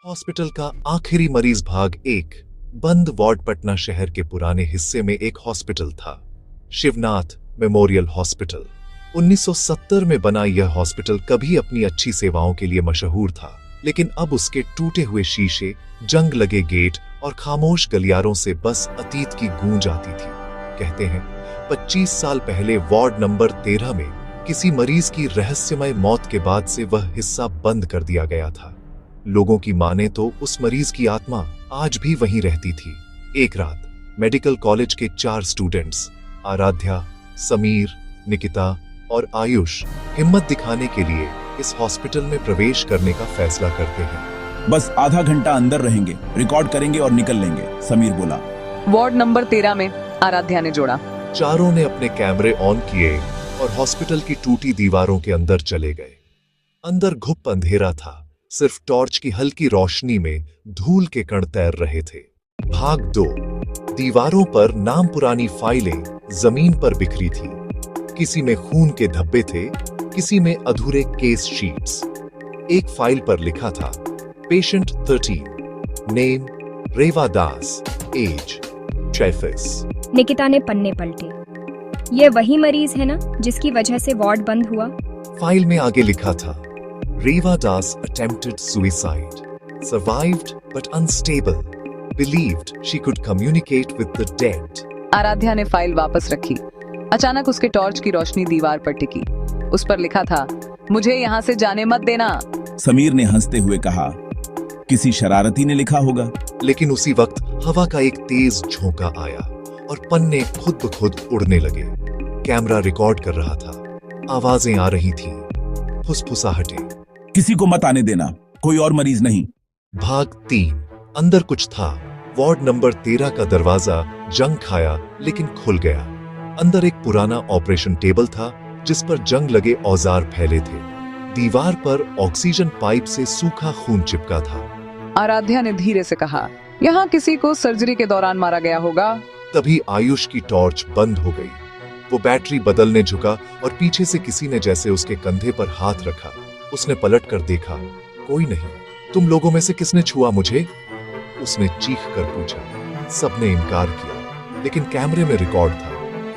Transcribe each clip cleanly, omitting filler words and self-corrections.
Hospital का आखिरी मरीज भाग 1। बंद वार्ड पटना शहर के पुराने हिस्से में एक हॉस्पिटल था, शिवनाथ मेमोरियल हॉस्पिटल। 1970 में बना यह हॉस्पिटल कभी अपनी अच्छी सेवाओं के लिए मशहूर था, लेकिन अब उसके टूटे हुए शीशे, जंग लगे गेट और खामोश गलियारों से बस अतीत की गूंज आती थी। कहते हैं 25 साल पहले वार्ड नंबर 13 में किसी मरीज की रहस्यमय मौत के बाद से वह हिस्सा बंद कर दिया गया था। लोगों की माने तो उस मरीज की आत्मा आज भी वहीं रहती थी। एक रात मेडिकल कॉलेज के 4 स्टूडेंट्स आराध्या, समीर, निकिता और आयुष हिम्मत दिखाने के लिए इस हॉस्पिटल में प्रवेश करने का फैसला करते हैं। बस आधा घंटा अंदर रहेंगे, रिकॉर्ड करेंगे और निकल लेंगे, समीर बोला। वार्ड नंबर 13 में आराध्या ने जोड़ा। चारों ने अपने कैमरे ऑन किए और हॉस्पिटल की टूटी दीवारों के अंदर चले गए। अंदर घुप अंधेरा था, सिर्फ टॉर्च की हल्की रोशनी में धूल के कण तैर रहे थे। भाग 2। दीवारों पर नाम पुरानी फाइलें जमीन पर बिखरी थी। किसी में खून के धब्बे थे, किसी में अधूरे केस शीट्स। एक फाइल पर लिखा था पेशेंट 13, नेम रेवा दास, एज 46। निकिता ने पन्ने पलटे। ये वही मरीज है ना जिसकी वजह से वार्ड बंद हुआ? फाइल में आगे लिखा था रेवा दास attempted suicide, survived but unstable, believed she could communicate with the dead। Aaradhya ने फाइल वापस रखी। अचानक उसके टॉर्च की रोशनी दीवार पर टिकी। उस पर लिखा था, मुझे यहाँ से जाने मत देना। समीर ने हंसते हुए कहा, किसी शरारती ने लिखा होगा। लेकिन उसी वक्त हवा का एक तेज झोंका आया और पन्ने खुद ब खुद उड़ने लगे। कैमरा रिकॉर्ड कर रहा था, आवाजें आ रही थीं, फुसफुसाहटें। किसी को मत आने देना, कोई और मरीज नहीं। भाग 3। अंदर कुछ था। वार्ड नंबर 13 का दरवाजा जंग खाया लेकिन खुल गया। अंदर एक पुराना ऑपरेशन टेबल था जिस पर जंग लगे औजार फैले थे। दीवार पर ऑक्सीजन पाइप से सूखा खून चिपका था। आराध्या ने धीरे से कहा, यहाँ किसी को सर्जरी के दौरान मारा गया होगा। तभी आयुष की टॉर्च बंद हो गई। वो बैटरी बदलने झुका और पीछे से किसी ने जैसे उसके कंधे पर हाथ रखा। उसने पलट कर देखा, कोई नहीं। तुम लोगों में से किसने छुआ मुझे? उसने चीख कर पूछा। सबने इनकार किया, लेकिन कैमरे में रिकॉर्ड था।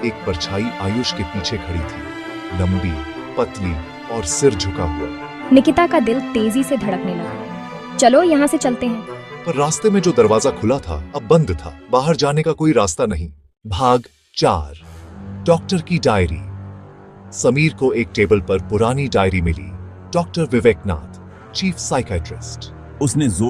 एक परछाई आयुष के पीछे खड़ी थी, लंबी, पतली और सिर झुका हुआ। निकिता का दिल तेजी से धड़कने लगा। चलो यहाँ से चलते हैं। पर रास्ते में जो दरवाजा खुला था अब बंद था। बाहर जाने का कोई रास्ता नहीं। भाग 4। डॉक्टर की डायरी। समीर को एक टेबल पर पुरानी डायरी मिली। Doctor Viveknath, chief psychiatrist. उसने जोर